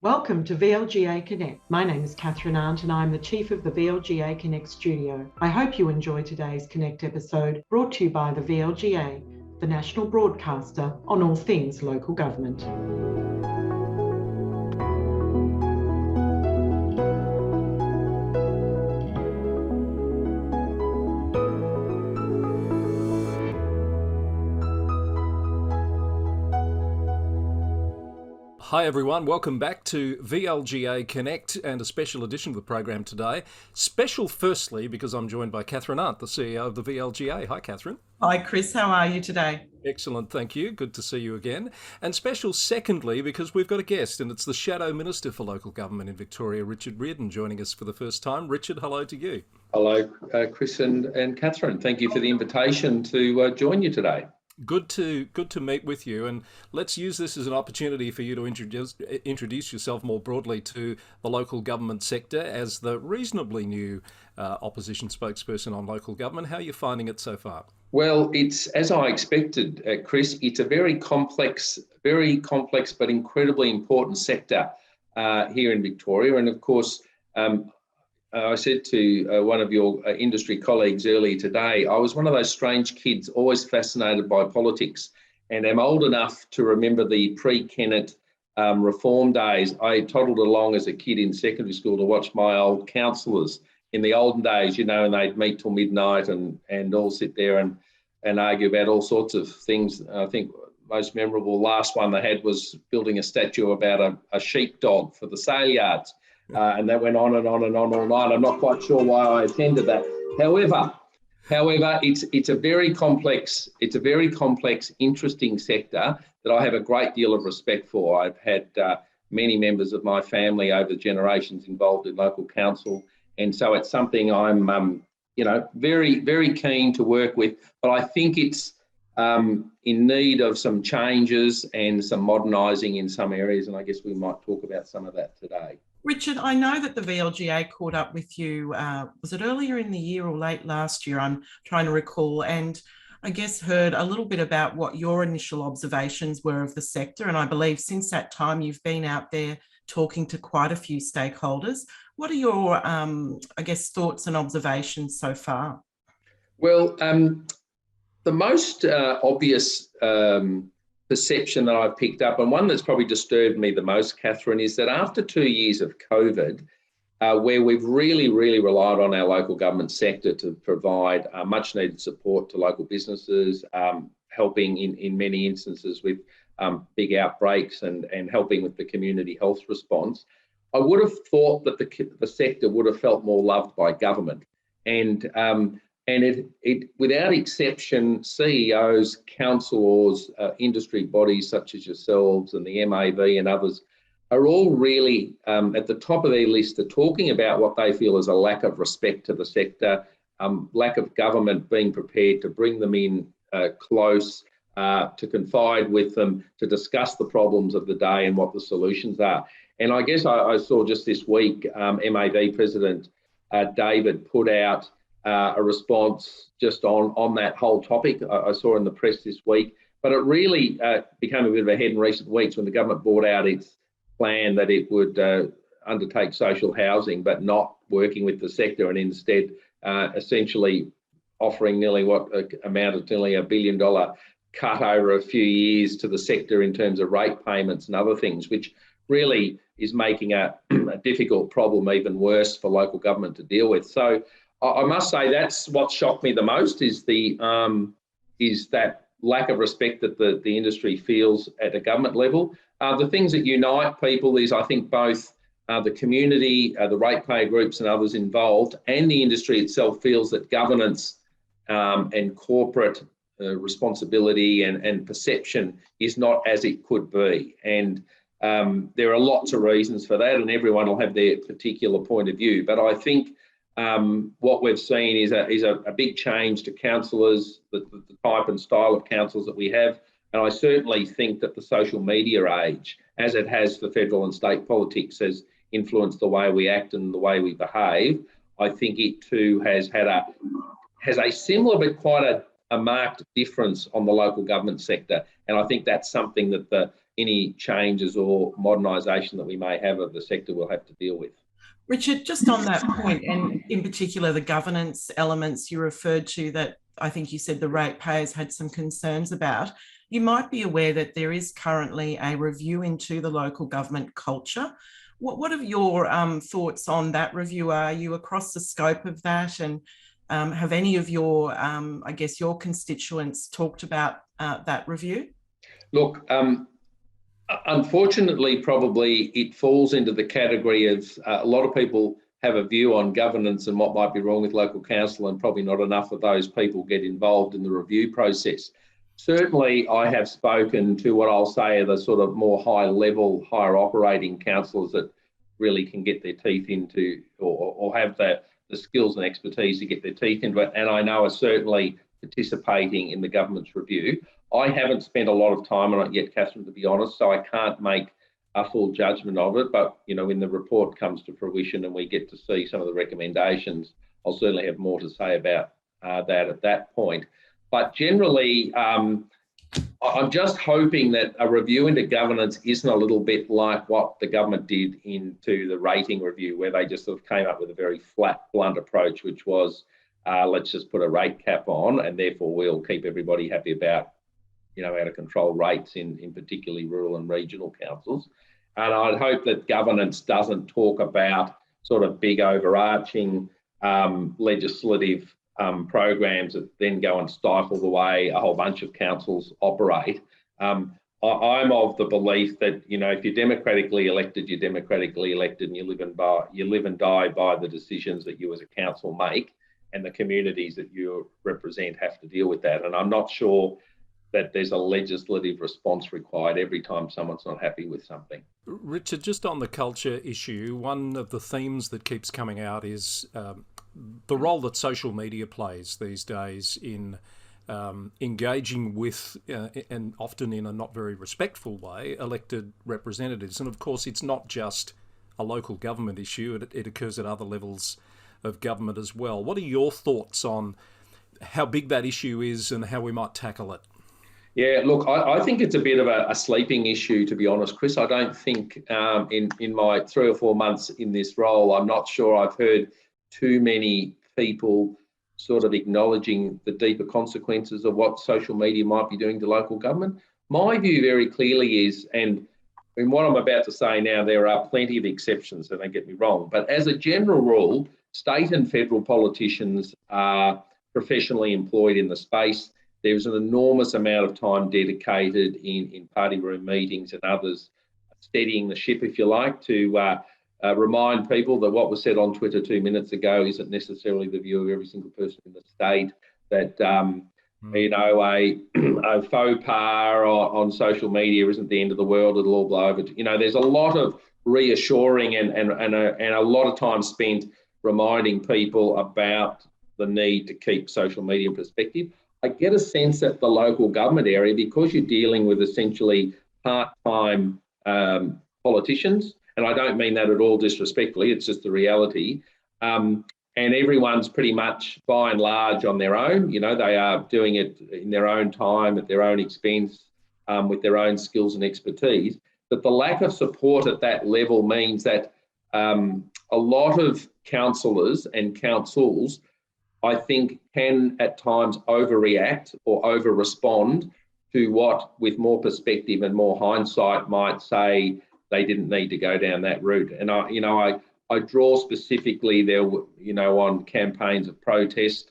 Welcome to VLGA Connect. My name is Kathryn Arndt and I'm the Chief of the VLGA Connect studio. I hope you enjoy today's Connect episode brought to you by the VLGA, the national broadcaster on all things local government. Hi everyone, welcome back to VLGA Connect and a special edition of the program today. Special firstly because I'm joined by Kathryn Arndt, the CEO of the VLGA. Hi Kathryn. Hi Chris, how are you today? Excellent, thank you. Good to see you again. And special secondly because we've got a guest and it's the Shadow Minister for Local Government in Victoria, Richard Riordan, joining us for the first time. Richard, hello to you. Hello Chris and Kathryn. Thank you for the invitation to join you today. Good to meet with you, and let's use this as an opportunity for you to introduce yourself more broadly to the local government sector as the reasonably new opposition spokesperson on local government. How are you finding it so far? Well, it's as I expected, Chris. It's a very complex but incredibly important sector here in Victoria, and of course. I said to one of your industry colleagues earlier today, I was one of those strange kids always fascinated by politics, and am old enough to remember the pre-Kennett reform days. I toddled along as a kid in secondary school to watch my old councillors in the olden days, you know, and they'd meet till midnight and all sit there and argue about all sorts of things. I think most memorable last one they had was building a statue about a sheepdog for the sale yards. And that went on and on and on all night. I'm not quite sure why I attended that. However, it's a very complex, interesting sector that I have a great deal of respect for. I've had many members of my family over generations involved in local council, and so it's something I'm, very, very keen to work with. But I think it's in need of some changes and some modernising in some areas, and I guess we might talk about some of that today. Richard, I know that the VLGA caught up with you, was it earlier in the year or late last year? I'm trying to recall, and I guess heard a little bit about what your initial observations were of the sector. And I believe since that time you've been out there talking to quite a few stakeholders. What are your, thoughts and observations so far? Well, the most obvious perception that I've picked up, and one that's probably disturbed me the most, Kathryn, is that after 2 years of COVID, where we've really relied on our local government sector to provide much needed support to local businesses, helping in many instances with big outbreaks and helping with the community health response, I would have thought that the sector would have felt more loved by government. And it, without exception, CEOs, councillors, industry bodies such as yourselves and the MAV and others are all really at the top of their list of talking about what they feel is a lack of respect to the sector, lack of government being prepared to bring them in close, to confide with them, to discuss the problems of the day and what the solutions are. And I guess I saw just this week, MAV President David put out a response just on that whole topic. I saw in the press this week, but it really became a bit of a head in recent weeks when the government brought out its plan that it would undertake social housing, but not working with the sector, and instead essentially offering nearly what amounted to nearly $1 billion cut over a few years to the sector in terms of rate payments and other things, which really is making a difficult problem even worse for local government to deal with. So I must say that's what shocked me the most is that lack of respect that the industry feels at a government level. The things that unite people is, I think, both the community, the ratepayer groups and others involved, and the industry itself feels that governance and corporate responsibility and perception is not as it could be. And there are lots of reasons for that, and everyone will have their particular point of view. But I think what we've seen is a big change to councillors, the type and style of councillors that we have. And I certainly think that the social media age, as it has for federal and state politics, has influenced the way we act and the way we behave. I think it too has a similar but quite a marked difference on the local government sector. And I think that's something that the any changes or modernisation that we may have of the sector we'll have to deal with. Richard, just on that point, and in particular the governance elements you referred to that I think you said the ratepayers had some concerns about, you might be aware that there is currently a review into the local government culture. What are your thoughts on that review? Are you across the scope of that? And have any of your, I guess, your constituents talked about that review? Look, unfortunately, probably it falls into the category of a lot of people have a view on governance and what might be wrong with local council, and probably not enough of those people get involved in the review process. Certainly, I have spoken to what I'll say are the sort of more high level, higher operating councillors that really can get their teeth into or have the skills and expertise to get their teeth into it, and I know are certainly participating in the government's review. I haven't spent a lot of time on it yet, Kathryn, to be honest, so I can't make a full judgment of it. But, you know, when the report comes to fruition and we get to see some of the recommendations, I'll certainly have more to say about that at that point. But generally, I'm just hoping that a review into governance isn't a little bit like what the government did into the rating review, where they just sort of came up with a very flat, blunt approach, which was, let's just put a rate cap on and therefore we'll keep everybody happy about, you know, out of control rates in particularly rural and regional councils. And I'd hope that governance doesn't talk about sort of big overarching legislative programs that then go and stifle the way a whole bunch of councils operate. I'm of the belief that, you know, if you're democratically elected, you're democratically elected, and you live and die by the decisions that you as a council make, and the communities that you represent have to deal with that. And I'm not sure that there's a legislative response required every time someone's not happy with something. Richard, just on the culture issue, one of the themes that keeps coming out is the role that social media plays these days in engaging with, and often in a not very respectful way, elected representatives. And of course, it's not just a local government issue, it occurs at other levels of government as well. What are your thoughts on how big that issue is and how we might tackle it? Yeah, look, I think it's a bit of a sleeping issue, to be honest, Chris. I don't think in my 3 or 4 months in this role, I'm not sure I've heard too many people sort of acknowledging the deeper consequences of what social media might be doing to local government. My view very clearly is, and in what I'm about to say now, there are plenty of exceptions, so don't get me wrong, but as a general rule, state and federal politicians are professionally employed in the space. There's an enormous amount of time dedicated in party room meetings and others, steadying the ship, if you like, to remind people that what was said on Twitter 2 minutes ago isn't necessarily the view of every single person in the state, that, you know, a faux pas on social media isn't the end of the world, it'll all blow over. You know, there's a lot of reassuring and a lot of time spent reminding people about the need to keep social media in perspective. I get a sense at the local government area, because you're dealing with essentially part-time politicians, and I don't mean that at all disrespectfully, it's just the reality, and everyone's pretty much by and large on their own. You know, they are doing it in their own time, at their own expense, with their own skills and expertise. But the lack of support at that level means that a lot of councillors and councils, I think, can at times overreact or over-respond to what, with more perspective and more hindsight, might say they didn't need to go down that route. And I draw specifically there, you know, on campaigns of protest,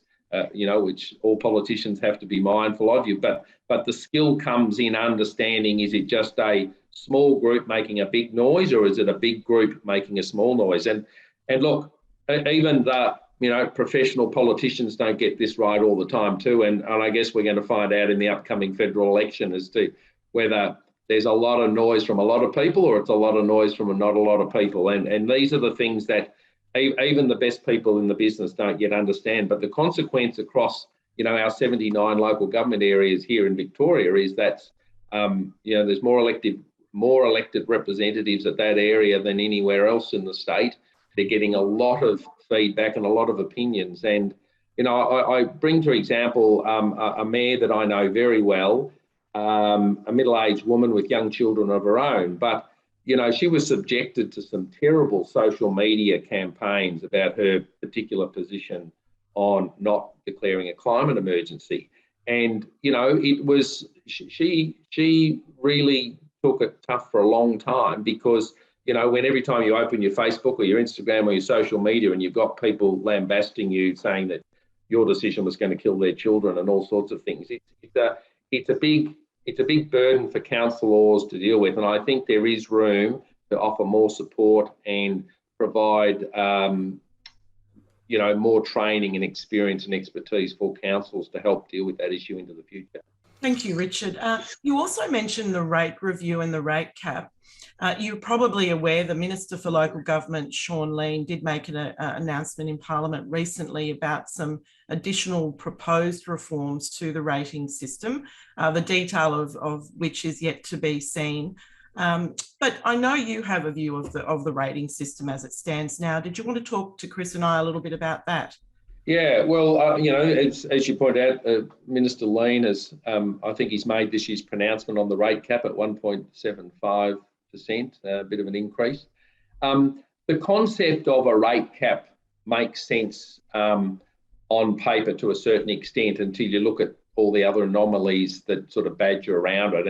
you know, which all politicians have to be mindful of. But the skill comes in understanding, is it just a small group making a big noise, or is it a big group making a small noise? And look, even the, you know, professional politicians don't get this right all the time too. And I guess we're going to find out in the upcoming federal election as to whether there's a lot of noise from a lot of people, or it's a lot of noise from not a lot of people. And these are the things that even the best people in the business don't yet understand. But the consequence across, you know, our 79 local government areas here in Victoria is that, you know, there's more elected representatives at that area than anywhere else in the state. They're getting a lot of feedback and a lot of opinions. And, you know, I bring to example a mayor that I know very well. a middle-aged woman with young children of her own. But, you know, she was subjected to some terrible social media campaigns about her particular position on not declaring a climate emergency. And, you know, it was, she really took it tough for a long time because, you know, when every time you open your Facebook or your Instagram or your social media and you've got people lambasting you saying that your decision was going to kill their children and all sorts of things, it's a big burden for councillors to deal with. And I think there is room to offer more support and provide, you know, more training and experience and expertise for councils to help deal with that issue into the future. Thank you, Richard. You also mentioned the rate review and the rate cap. You're probably aware the Minister for Local Government, Sean Lean, did make an announcement in Parliament recently about some additional proposed reforms to the rating system, the detail of which is yet to be seen. But I know you have a view of the rating system as it stands now. Did you want to talk to Chris and I a little bit about that? Yeah, well, you know, as you point out, Minister Lean has, I think he's made this year's pronouncement on the rate cap at 1.75%, a bit of an increase. The concept of a rate cap makes sense on paper to a certain extent until you look at all the other anomalies that sort of badger around it.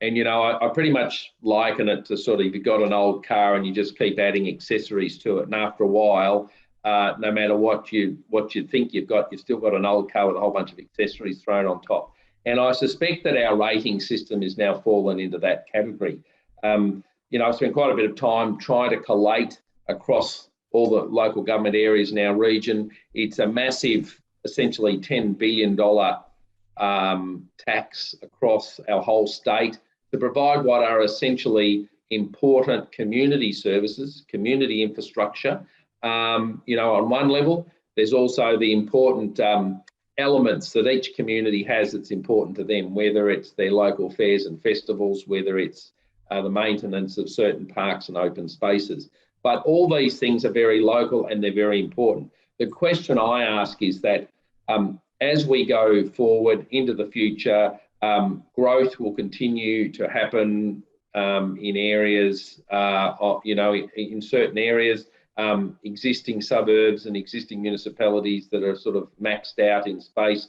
And you know, I pretty much liken it to sort of, if you've got an old car and you just keep adding accessories to it, and after a while, no matter what you think you've got, you've still got an old car with a whole bunch of accessories thrown on top. And I suspect that our rating system is now fallen into that category. You know, I've spent quite a bit of time trying to collate across all the local government areas in our region. It's a massive, essentially $10 billion tax across our whole state to provide what are essentially important community services, community infrastructure. You know, on one level, there's also the important elements that each community has that's important to them, whether it's their local fairs and festivals, whether it's the maintenance of certain parks and open spaces. But all these things are very local and they're very important. The question I ask is that as we go forward into the future, growth will continue to happen in areas, you know, in certain areas, existing suburbs and existing municipalities that are sort of maxed out in space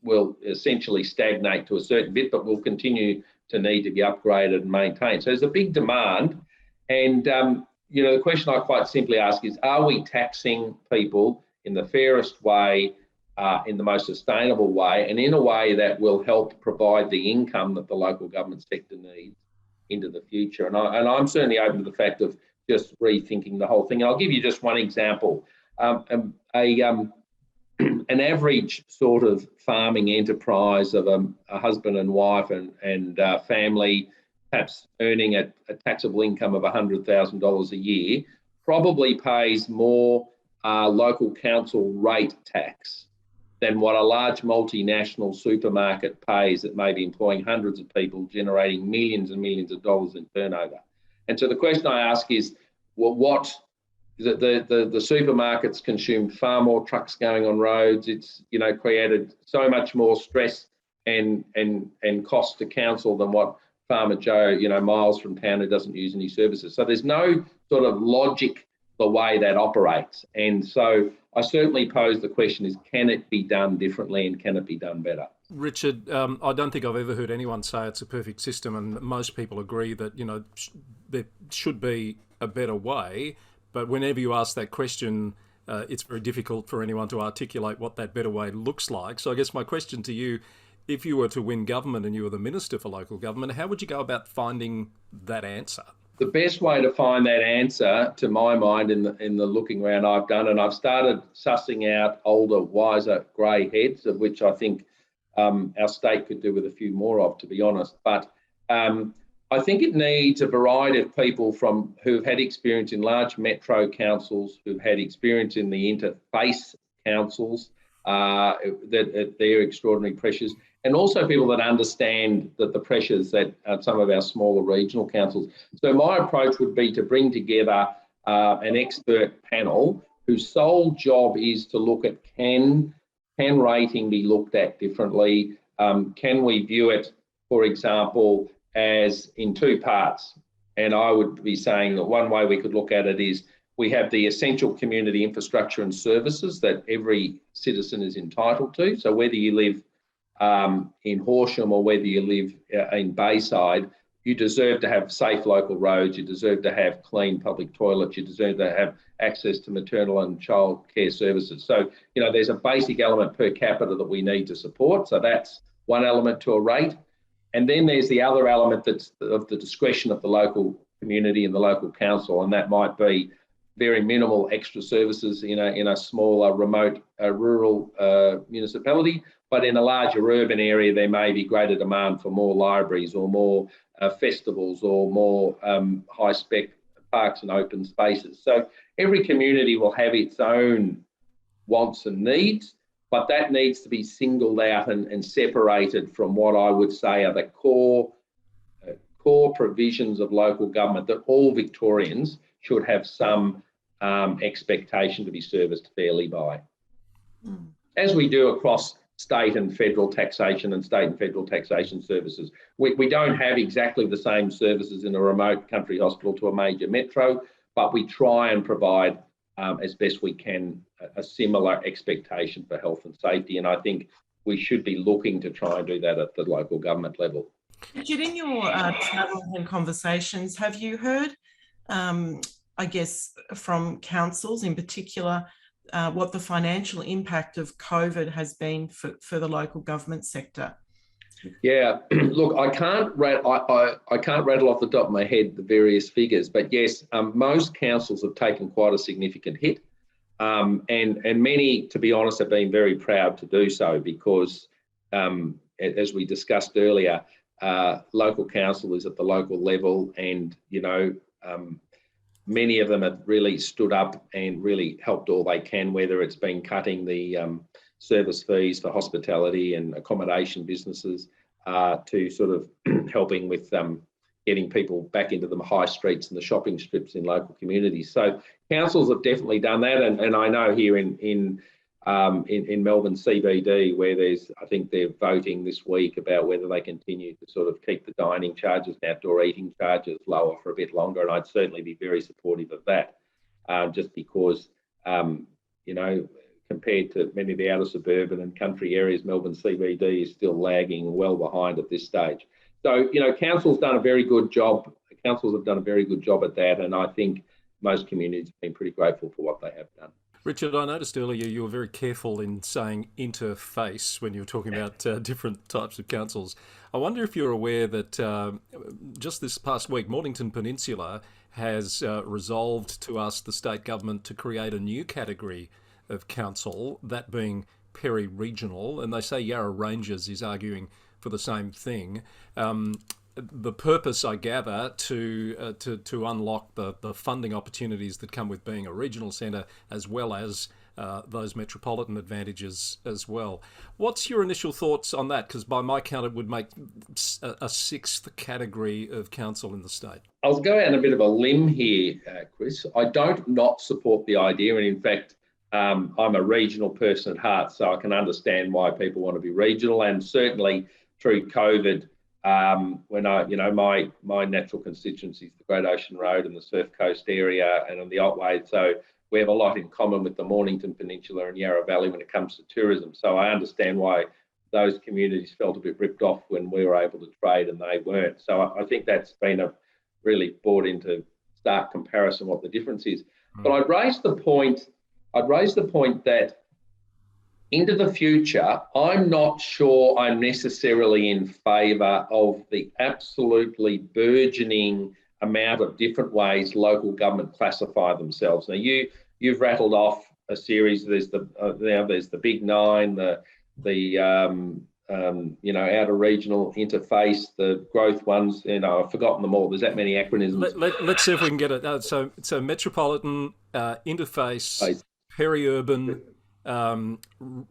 will essentially stagnate to a certain bit, but will continue to need to be upgraded and maintained. So there's a big demand. And, you know, the question I quite simply ask is, are we taxing people in the fairest way, in the most sustainable way, and in a way that will help provide the income that the local government sector needs into the future? And I'm certainly open to the fact of just rethinking the whole thing. And I'll give you just one example. An average sort of farming enterprise of a husband and wife and family, perhaps earning a taxable income of $100,000 a year, probably pays more local council rate tax than what a large multinational supermarket pays that may be employing hundreds of people, generating millions and millions of dollars in turnover. And so the question I ask is, well, the supermarkets consume far more trucks going on roads. It's, you know, created so much more stress and cost to council than what Farmer Joe, you know, miles from town, who doesn't use any services. So there's no sort of logic the way that operates. And so I certainly pose the question is, can it be done differently and can it be done better? Richard, I don't think I've ever heard anyone say it's a perfect system, and most people agree that, you know, there should be a better way. But whenever you ask that question, it's very difficult for anyone to articulate what that better way looks like. So I guess my question to you, if you were to win government and you were the Minister for Local Government, how would you go about finding that answer? The best way to find that answer, to my mind, in the looking around I've done, and I've started sussing out older, wiser, grey heads, of which I think our state could do with a few more of, to be honest. But I think it needs a variety of people who've had experience in large metro councils, who've had experience in the interface councils, that they're extraordinary pressures, and also people that understand that the pressures that some of our smaller regional councils. So my approach would be to bring together an expert panel whose sole job is to look at can rating be looked at differently? Can we view it for example, as in two parts. And I would be saying that one way we could look at it is we have the essential community infrastructure and services that every citizen is entitled to. So whether you live in Horsham or whether you live in Bayside, you deserve to have safe local roads, you deserve to have clean public toilets, you deserve to have access to maternal and child care services. So, there's a basic element per capita that we need to support. So that's one element to a rate. And then there's the other element that's of the discretion of the local community and the local council, and that might be very minimal extra services in a smaller, remote, rural municipality. But in a larger urban area, there may be greater demand for more libraries or more festivals or more high-spec parks and open spaces. So every community will have its own wants and needs, but that needs to be singled out and separated from what I would say are the core provisions of local government that all Victorians should have some expectation to be serviced fairly by. As we do across state and federal taxation and state and federal taxation services. We don't have exactly the same services in a remote country hospital to a major metro, but we try and provide as best we can a similar expectation for health and safety. And I think we should be looking to try and do that at the local government level. Richard, in your travels and conversations, have you heard, I guess, from councils in particular, what the financial impact of COVID has been for the local government sector? Yeah, look, I can't rattle off the top of my head the various figures, but yes, most councils have taken quite a significant hit, and many, to be honest, have been very proud to do so because, as we discussed earlier, local council is at the local level, and many of them have really stood up and really helped all they can, whether it's been cutting the service fees for hospitality and accommodation businesses to sort of helping with getting people back into the high streets and the shopping strips in local communities. So councils have definitely done that, and I know here in Melbourne CBD, where I think they're voting this week about whether they continue to sort of keep the dining charges and outdoor eating charges lower for a bit longer, and I'd certainly be very supportive of that, just because, compared to many of the outer suburban and country areas, Melbourne CBD is still lagging well behind at this stage. So, councils have done a very good job at that, and I think most communities have been pretty grateful for what they have done. Richard, I noticed earlier you were very careful in saying interface when you were talking about different types of councils. I wonder if you're aware that just this past week, Mornington Peninsula has resolved to ask the state government to create a new category of council, that being peri-regional, and they say Yarra Ranges is arguing for the same thing. The purpose, I gather, to unlock the funding opportunities that come with being a regional centre, as well as those metropolitan advantages as well. What's your initial thoughts on that? Because by my count, it would make a sixth category of council in the state. I'll go out on a bit of a limb here, Chris. I don't not support the idea, and in fact, I'm a regional person at heart, so I can understand why people want to be regional, and certainly through COVID, when my natural constituency is the Great Ocean Road and the Surf Coast area and on the Otway, so we have a lot in common with the Mornington Peninsula and Yarra Valley when it comes to tourism. So I understand why those communities felt a bit ripped off when we were able to trade and they weren't. So I think that's been really brought into stark comparison what the difference is. But I'd raise the point that into the future, I'm not sure I'm necessarily in favour of the absolutely burgeoning amount of different ways local government classify themselves. Now, you've rattled off a series. There's the Big Nine, the outer regional interface, the growth ones. I've forgotten them all. There's that many acronyms. Let's see if we can get it. So metropolitan, interface, peri-urban,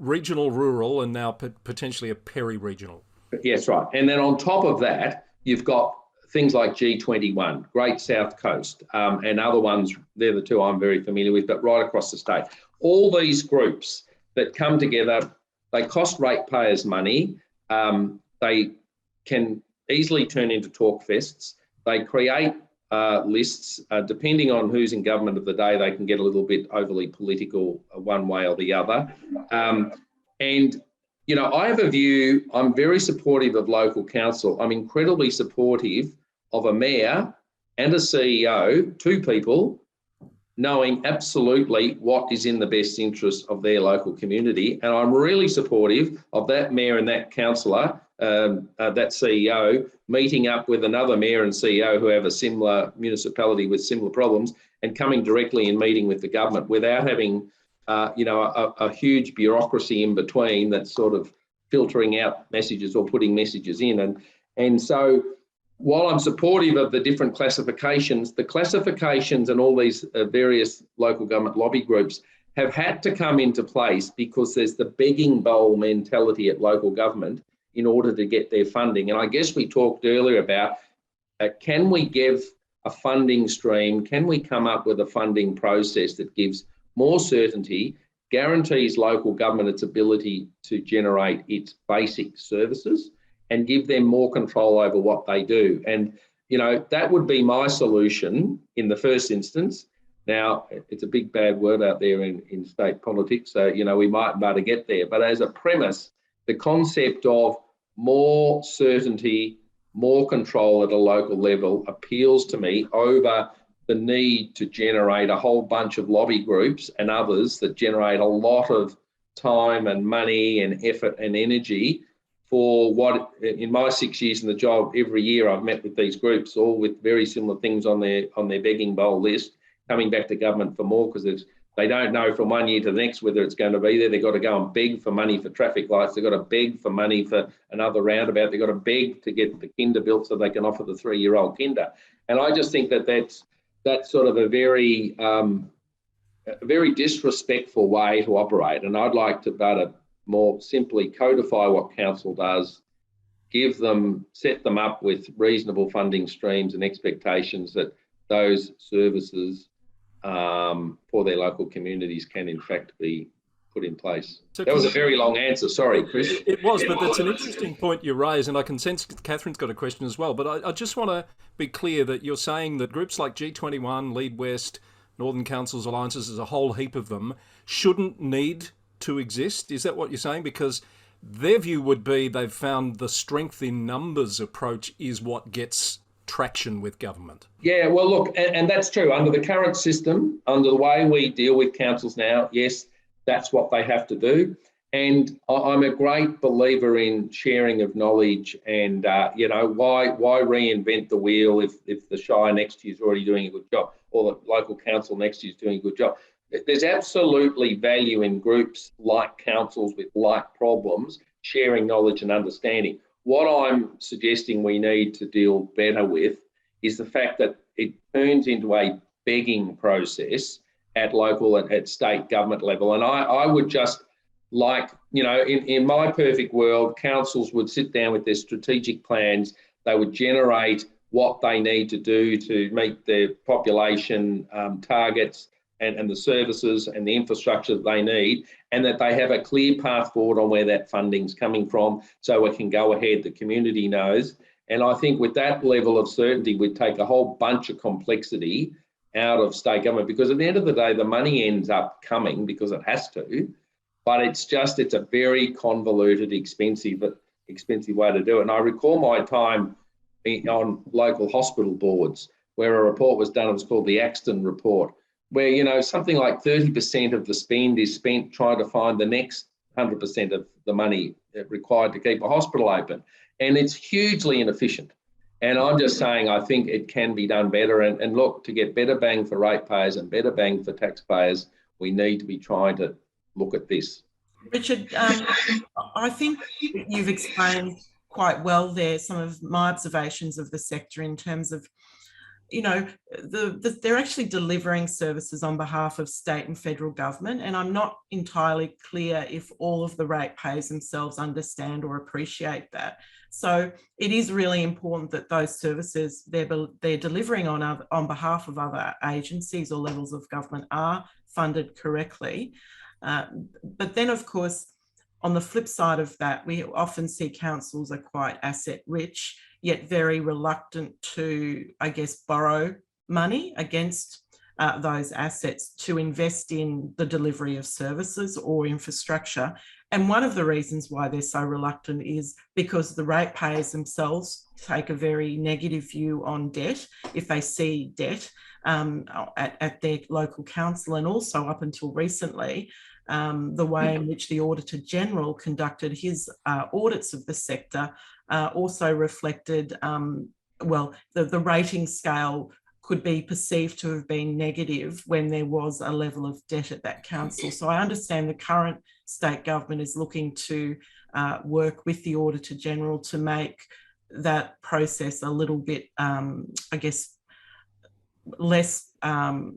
regional, rural, and now potentially a peri-regional. Yes, right. And then on top of that, you've got things like G21, Great South Coast, and other ones. They're the two I'm very familiar with, but right across the state. All these groups that come together, they cost ratepayers money. They can easily turn into talk fests. They create lists. Depending on who's in government of the day, they can get a little bit overly political one way or the other. And, you know, I have a view, I'm very supportive of local council. I'm incredibly supportive of a mayor and a CEO, two people, knowing absolutely what is in the best interest of their local community. And I'm really supportive of that mayor and that councillor, that CEO, meeting up with another mayor and CEO who have a similar municipality with similar problems and coming directly and meeting with the government without having, you know, a huge bureaucracy in between that's sort of filtering out messages or putting messages in. And so while I'm supportive of the different classifications, the classifications and all these various local government lobby groups have had to come into place because there's the begging bowl mentality at local government in order to get their funding. And I guess we talked earlier about, can we give a funding stream? Can we come up with a funding process that gives more certainty, guarantees local government its ability to generate its basic services, and give them more control over what they do? And, you know, that would be my solution in the first instance. Now, it's a big bad word out there in state politics, so, you know, we might better get there. But as a premise, the concept of more certainty, more control at a local level appeals to me over the need to generate a whole bunch of lobby groups and others that generate a lot of time and money and effort and energy for what, in my 6 years in the job, every year I've met with these groups, all with very similar things on their begging bowl list, coming back to government for more because they don't know from 1 year to the next whether it's going to be there. They've got to go and beg for money for traffic lights. They've got to beg for money for another roundabout. They've got to beg to get the kinder built so they can offer the 3-year-old kinder. And I just think that that's sort of a very disrespectful way to operate. And I'd like to better more simply codify what council does, set them up with reasonable funding streams and expectations that those services for their local communities can in fact be put in place. So that was a very long answer. Sorry, Chris. It was, but that's an interesting point you raise, and I can sense Kathryn's got a question as well. But I just want to be clear that you're saying that groups like G21, Lead West, Northern Councils Alliances, there's a whole heap of them, shouldn't need to exist. Is that what you're saying? Because their view would be they've found the strength in numbers approach is what gets traction with government. Yeah, well, look, and that's true. Under the current system, under the way we deal with councils now, yes, that's what they have to do. And I'm a great believer in sharing of knowledge and, you know, why reinvent the wheel if the Shire next to you is already doing a good job or the local council next to you is doing a good job. There's absolutely value in groups like councils with like problems, sharing knowledge and understanding. What I'm suggesting we need to deal better with is the fact that it turns into a begging process at local and at state government level. And I would just like, you know, in my perfect world, councils would sit down with their strategic plans. They would generate what they need to do to meet their population targets and the services and the infrastructure that they need, and that they have a clear path forward on where that funding's coming from so it can go ahead, the community knows. And I think with that level of certainty, we'd take a whole bunch of complexity out of state government, because at the end of the day, the money ends up coming because it has to, but it's a very convoluted, expensive way to do it. And I recall my time on local hospital boards where a report was done. It was called the Axton Report, where, you know, something like 30% of the spend is spent trying to find the next 100% of the money required to keep a hospital open. And it's hugely inefficient. And I'm just saying, I think it can be done better. And look, to get better bang for ratepayers and better bang for taxpayers, we need to be trying to look at this. Richard, I think you've explained quite well there some of my observations of the sector in terms of, you know, they're actually delivering services on behalf of state and federal government. And I'm not entirely clear if all of the ratepayers themselves understand or appreciate that. So it is really important that those services they're delivering on behalf of other agencies or levels of government are funded correctly. But then, of course, on the flip side of that, we often see councils are quite asset rich, yet very reluctant to, I guess, borrow money against those assets to invest in the delivery of services or infrastructure. And one of the reasons why they're so reluctant is because the ratepayers themselves take a very negative view on debt if they see debt at their local council. And also up until recently, the way in which the Auditor General conducted his audits of the sector also reflected, the rating scale could be perceived to have been negative when there was a level of debt at that council. So I understand the current state government is looking to work with the Auditor General to make that process a little bit, less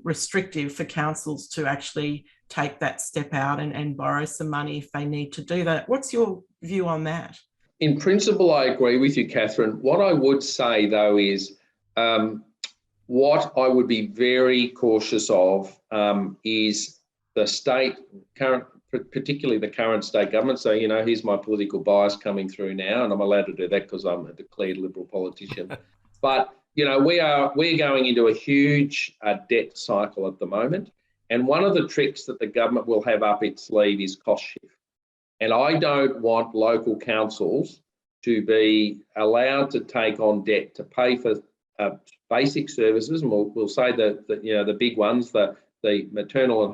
restrictive for councils to actually take that step out and borrow some money if they need to do that. What's your view on that? In principle, I agree with you, Kathryn. What I would say, though, is what I would be very cautious of is the state, particularly the current state government. So, here's my political bias coming through now, and I'm allowed to do that because I'm a declared Liberal politician. But, we're going into a huge debt cycle at the moment. And one of the tricks that the government will have up its sleeve is cost shift. And I don't want local councils to be allowed to take on debt to pay for basic services, and we'll say that the big ones, the maternal and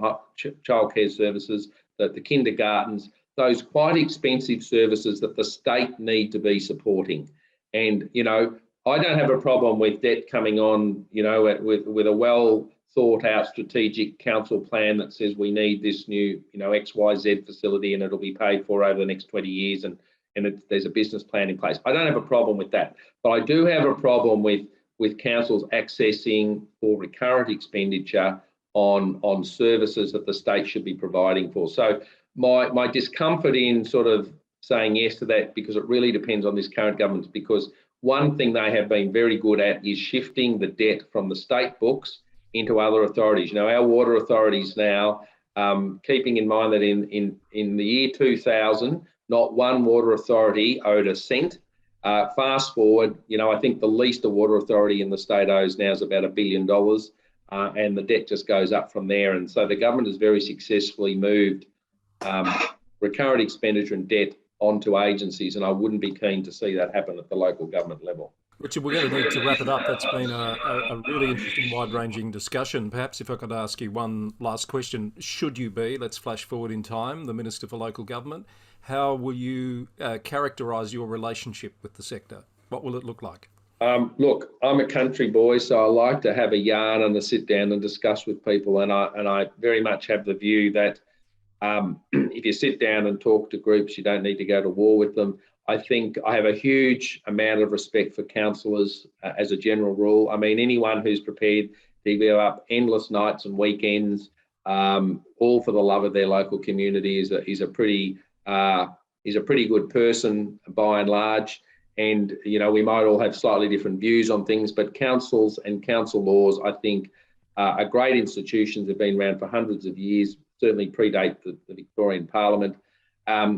childcare services, the kindergartens, those quite expensive services that the state need to be supporting. And I don't have a problem with debt coming on, with a well thought out strategic council plan that says we need this new, XYZ facility and it'll be paid for over the next 20 years and there's a business plan in place. I don't have a problem with that, but I do have a problem with councils accessing for recurrent expenditure on services that the state should be providing for. So my discomfort in sort of saying yes to that, because it really depends on this current government, because one thing they have been very good at is shifting the debt from the state books into other authorities. Our water authorities now, keeping in mind that in the year 2000, not one water authority owed a cent. Fast forward, I think the least a water authority in the state owes now is about $1 billion, and the debt just goes up from there. And so the government has very successfully moved recurrent expenditure and debt onto agencies, and I wouldn't be keen to see that happen at the local government level. Richard, we're going to need to wrap it up. That's been a really interesting, wide-ranging discussion. Perhaps if I could ask you one last question. Should you be, let's flash forward in time, the Minister for Local Government, how will you characterise your relationship with the sector? What will it look like? Look, I'm a country boy, so I like to have a yarn and to sit down and discuss with people, and I very much have the view that if you sit down and talk to groups, you don't need to go to war with them. I think I have a huge amount of respect for councillors as a general rule. I mean, anyone who's prepared to give up endless nights and weekends, all for the love of their local community, is a pretty good person by and large. And we might all have slightly different views on things, but councils and council laws, I think, are great institutions. They've been around for hundreds of years, certainly predate the Victorian Parliament.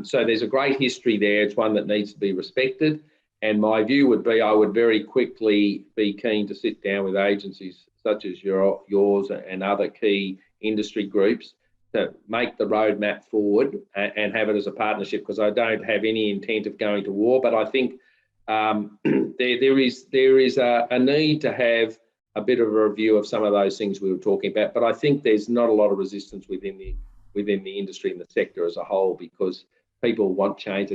So there's a great history there. It's one that needs to be respected. And my view would be I would very quickly be keen to sit down with agencies such as yours and other key industry groups to make the roadmap forward and have it as a partnership, because I don't have any intent of going to war. But I think there is a need to have a bit of a review of some of those things we were talking about. But I think there's not a lot of resistance within the industry and the sector as a whole, because people want change.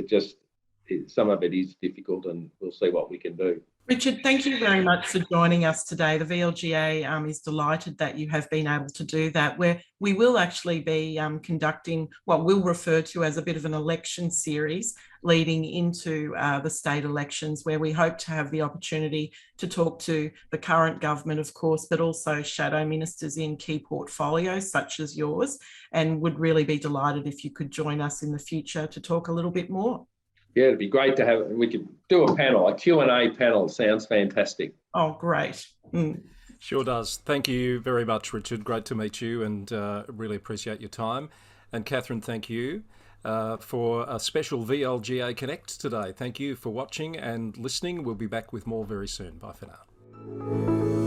Some of it is difficult, and we'll see what we can do. Richard, thank you very much for joining us today. The VLGA is delighted that you have been able to do that, where we will actually be conducting what we'll refer to as a bit of an election series leading into the state elections, where we hope to have the opportunity to talk to the current government, of course, but also shadow ministers in key portfolios such as yours, and would really be delighted if you could join us in the future to talk a little bit more. Yeah, it'd be great to have. We could do a panel, a Q&A panel. Sounds fantastic. Oh, great. Sure does. Thank you very much, Richard. Great to meet you, and really appreciate your time. And Kathryn, thank you. for a special VLGA Connect today. Thank you for watching and listening. We'll be back with more very soon. Bye for now.